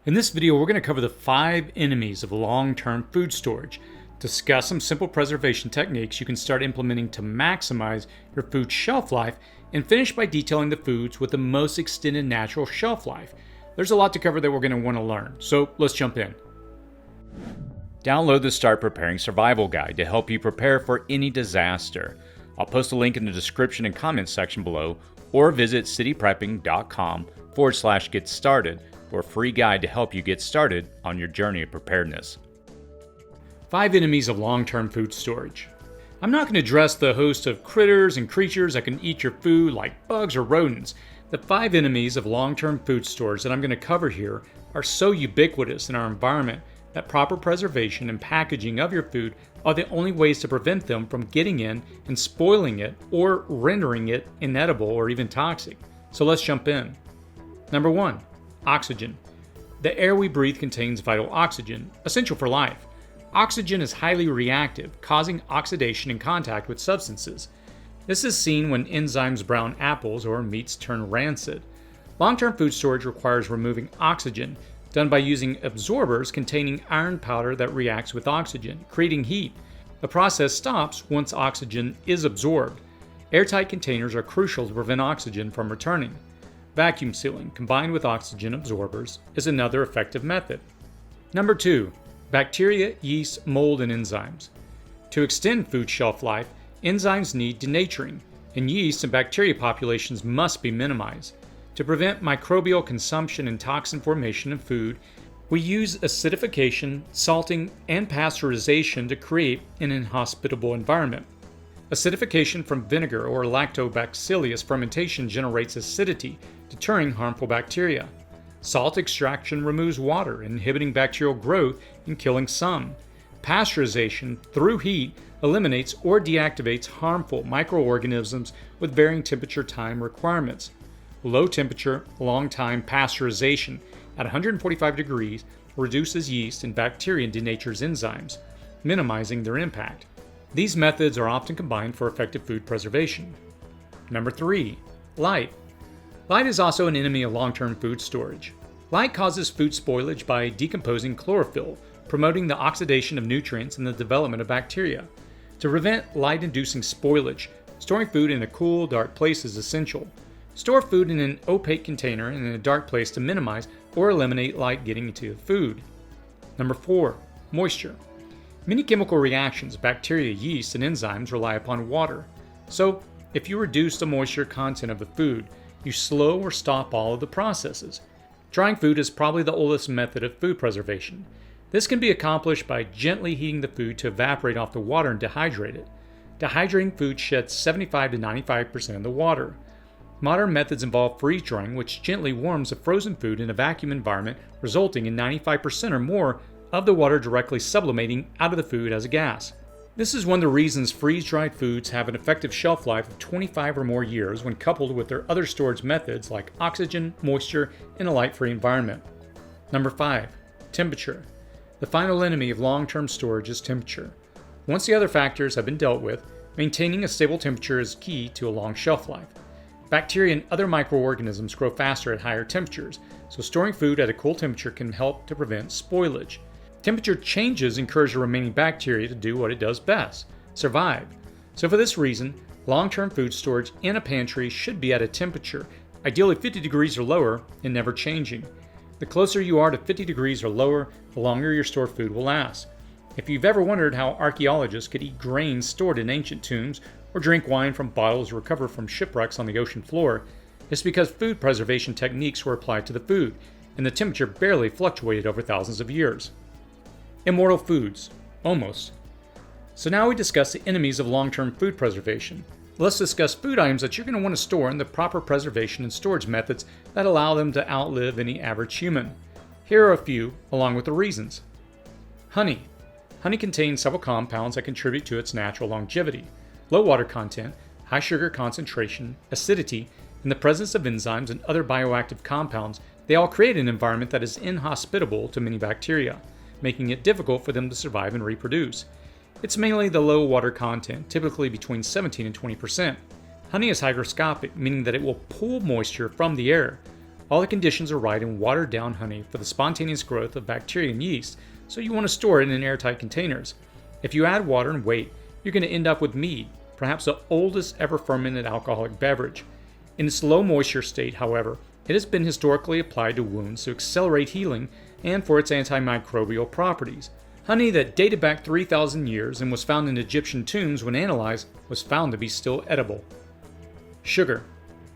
In this video, we're going to cover the 5 enemies of long-term food storage, discuss some simple preservation techniques you can start implementing to maximize your food shelf life, and finish by detailing the foods with the most extended natural shelf life. There's a lot to cover that we're going to want to learn, so let's jump in. Download the Start Preparing Survival Guide to help you prepare for any disaster. I'll post a link in the description and comments section below, or visit cityprepping.com/get started for a free guide to help you get started on your journey of preparedness. 5 enemies of long-term food storage. I'm not going to address the host of critters and creatures that can eat your food like bugs or rodents. The 5 enemies of long-term food storage that I'm going to cover here are so ubiquitous in our environment that proper preservation and packaging of your food are the only ways to prevent them from getting in and spoiling it or rendering it inedible or even toxic. So let's jump in. Number 1. Oxygen. The air we breathe contains vital oxygen, essential for life. Oxygen is highly reactive, causing oxidation in contact with substances. This is seen when enzymes brown apples or meats turn rancid. Long-term food storage requires removing oxygen, done by using absorbers containing iron powder that reacts with oxygen, creating heat. The process stops once oxygen is absorbed. Airtight containers are crucial to prevent oxygen from returning. Vacuum sealing, combined with oxygen absorbers, is another effective method. Number 2. Bacteria, yeast, mold, and enzymes. To extend food shelf life, enzymes need denaturing, and yeast and bacteria populations must be minimized. To prevent microbial consumption and toxin formation in food, we use acidification, salting, and pasteurization to create an inhospitable environment. Acidification from vinegar or lactobacillus fermentation generates acidity, deterring harmful bacteria. Salt extraction removes water, inhibiting bacterial growth and killing some. Pasteurization, through heat, eliminates or deactivates harmful microorganisms with varying temperature time requirements. Low temperature, long time pasteurization at 145 degrees reduces yeast and bacteria and denatures enzymes, minimizing their impact. These methods are often combined for effective food preservation. Number 3. Light. Light is also an enemy of long-term food storage. Light causes food spoilage by decomposing chlorophyll, promoting the oxidation of nutrients and the development of bacteria. To prevent light-inducing spoilage, storing food in a cool, dark place is essential. Store food in an opaque container and in a dark place to minimize or eliminate light getting into the food. Number 4. Moisture. Many chemical reactions, bacteria, yeast, and enzymes rely upon water. So, if you reduce the moisture content of the food, you slow or stop all of the processes. Drying food is probably the oldest method of food preservation. This can be accomplished by gently heating the food to evaporate off the water and dehydrate it. Dehydrating food sheds 75 to 95% of the water. Modern methods involve freeze drying, which gently warms a frozen food in a vacuum environment, resulting in 95% or more of the water directly sublimating out of the food as a gas. This is one of the reasons freeze-dried foods have an effective shelf life of 25 or more years when coupled with their other storage methods like oxygen, moisture, and a light-free environment. Number 5. Temperature. The final enemy of long-term storage is temperature. Once the other factors have been dealt with, maintaining a stable temperature is key to a long shelf life. Bacteria and other microorganisms grow faster at higher temperatures, so storing food at a cool temperature can help to prevent spoilage. Temperature changes encourage the remaining bacteria to do what it does best, survive. So for this reason, long-term food storage in a pantry should be at a temperature, ideally 50 degrees or lower, and never changing. The closer you are to 50 degrees or lower, the longer your stored food will last. If you've ever wondered how archaeologists could eat grains stored in ancient tombs or drink wine from bottles recovered from shipwrecks on the ocean floor, it's because food preservation techniques were applied to the food, and the temperature barely fluctuated over thousands of years. Immortal foods. Almost. So now we discuss the enemies of long-term food preservation. Let's discuss food items that you're going to want to store in the proper preservation and storage methods that allow them to outlive any average human. Here are a few, along with the reasons. Honey. Honey contains several compounds that contribute to its natural longevity. Low water content, high sugar concentration, acidity, and the presence of enzymes and other bioactive compounds, they all create an environment that is inhospitable to many bacteria, making it difficult for them to survive and reproduce. It's mainly the low water content, typically between 17 and 20%. Honey is hygroscopic, meaning that it will pull moisture from the air. All the conditions are right in watered down honey for the spontaneous growth of bacteria and yeast, so you want to store it in airtight containers. If you add water and wait, you're going to end up with mead, perhaps the oldest ever fermented alcoholic beverage. In its low moisture state, however, it has been historically applied to wounds to accelerate healing and for its antimicrobial properties. Honey that dated back 3,000 years and was found in Egyptian tombs when analyzed was found to be still edible. Sugar.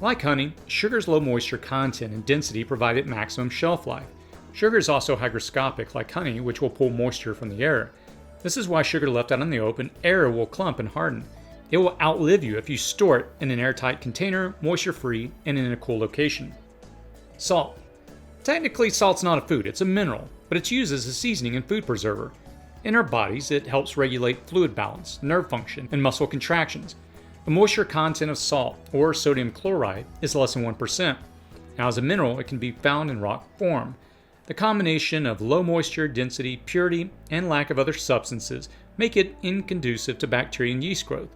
Like honey, sugar's low moisture content and density provide it maximum shelf life. Sugar is also hygroscopic like honey, which will pull moisture from the air. This is why sugar left out in the open air will clump and harden. It will outlive you if you store it in an airtight container, moisture-free, and in a cool location. Salt. Technically, salt's not a food, it's a mineral, but it's used as a seasoning and food preserver. In our bodies, it helps regulate fluid balance, nerve function, and muscle contractions. The moisture content of salt, or sodium chloride, is less than 1%. Now, as a mineral, it can be found in rock form. The combination of low moisture, density, purity, and lack of other substances make it inconducive to bacteria and yeast growth.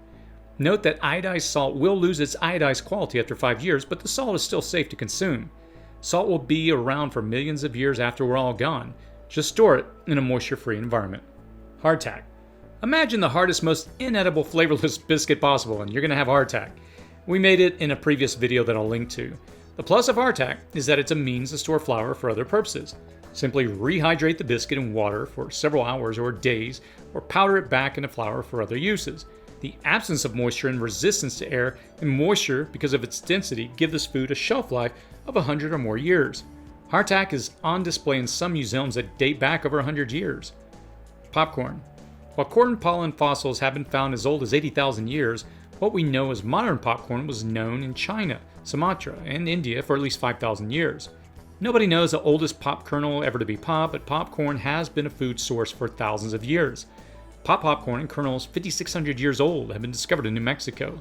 Note that iodized salt will lose its iodized quality after 5 years, but the salt is still safe to consume. Salt will be around for millions of years after we're all gone. Just store it in a moisture-free environment. Hardtack. Imagine the hardest, most inedible, flavorless biscuit possible, and you're going to have hardtack. We made it in a previous video that I'll link to. The plus of hardtack is that it's a means to store flour for other purposes. Simply rehydrate the biscuit in water for several hours or days, or powder it back into flour for other uses. The absence of moisture and resistance to air and moisture because of its density give this food a shelf life of 100 or more years. Hardtack is on display in some museums that date back over 100 years. Popcorn. While corn pollen fossils have been found as old as 80,000 years, what we know as modern popcorn was known in China, Sumatra, and India for at least 5,000 years. Nobody knows the oldest pop kernel ever to be popped, but popcorn has been a food source for thousands of years. Popcorn and kernels 5,600 years old have been discovered in New Mexico.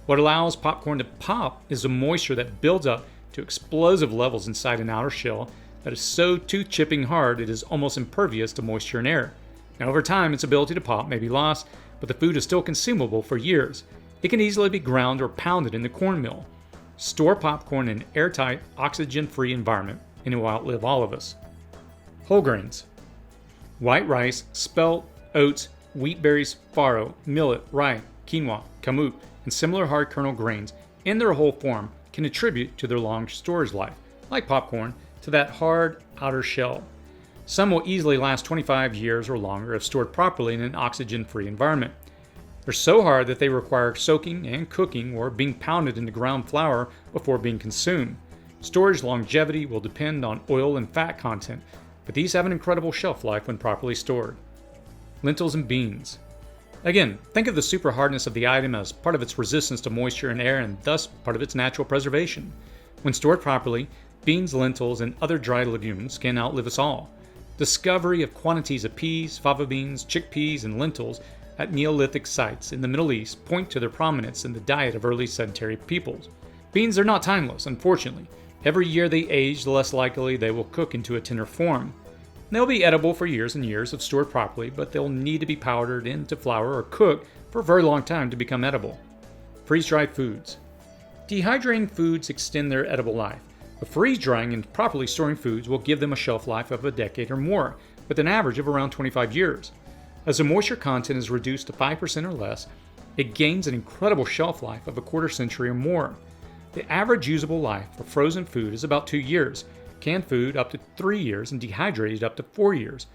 What allows popcorn to pop is the moisture that builds up to explosive levels inside an outer shell that is so tooth-chipping hard it is almost impervious to moisture and air. Now, over time, its ability to pop may be lost, but the food is still consumable for years. It can easily be ground or pounded in the corn mill. Store popcorn in an airtight, oxygen-free environment, and it will outlive all of us. Whole grains. White rice, spelt, oats, wheat berries, farro, millet, rye, quinoa, kamut, and similar hard kernel grains in their whole form can attribute to their long storage life, like popcorn, to that hard outer shell. Some will easily last 25 years or longer if stored properly in an oxygen-free environment. They're so hard that they require soaking and cooking or being pounded into ground flour before being consumed. Storage longevity will depend on oil and fat content, but these have an incredible shelf life when properly stored. Lentils and beans. Again, think of the super hardness of the item as part of its resistance to moisture and air and thus part of its natural preservation. When stored properly, beans, lentils, and other dried legumes can outlive us all. Discovery of quantities of peas, fava beans, chickpeas, and lentils at Neolithic sites in the Middle East point to their prominence in the diet of early sedentary peoples. Beans are not timeless, unfortunately. Every year they age, the less likely they will cook into a tender form. They'll be edible for years and years if stored properly, but they'll need to be powdered into flour or cooked for a very long time to become edible. Freeze-dried foods. Dehydrating foods extend their edible life, but freeze-drying and properly storing foods will give them a shelf life of a decade or more, with an average of around 25 years. As the moisture content is reduced to 5% or less, it gains an incredible shelf life of a quarter century or more. The average usable life for frozen food is about 2 years, canned food up to 3 years, and dehydrated up to 4 years.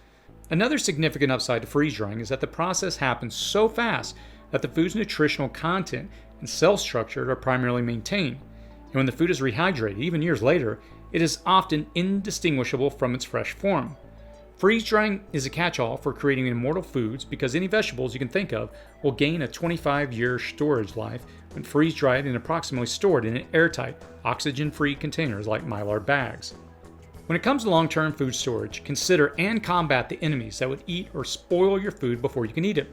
Another significant upside to freeze drying is that the process happens so fast that the food's nutritional content and cell structure are primarily maintained. And when the food is rehydrated, even years later, it is often indistinguishable from its fresh form. Freeze drying is a catch-all for creating immortal foods because any vegetables you can think of will gain a 25-year storage life when freeze-dried and approximately stored in airtight, oxygen-free containers like Mylar bags. When it comes to long-term food storage, consider and combat the enemies that would eat or spoil your food before you can eat it.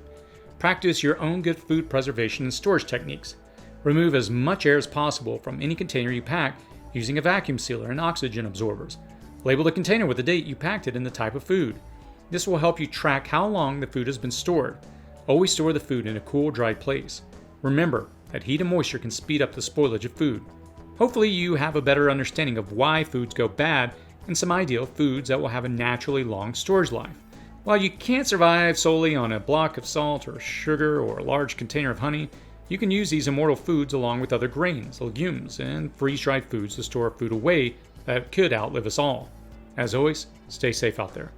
Practice your own good food preservation and storage techniques. Remove as much air as possible from any container you pack using a vacuum sealer and oxygen absorbers. Label the container with the date you packed it and the type of food. This will help you track how long the food has been stored. Always store the food in a cool, dry place. Remember that heat and moisture can speed up the spoilage of food. Hopefully you have a better understanding of why foods go bad and some ideal foods that will have a naturally long storage life. While you can't survive solely on a block of salt or sugar or a large container of honey, you can use these immortal foods along with other grains, legumes, and freeze-dried foods to store food away that could outlive us all. As always, stay safe out there.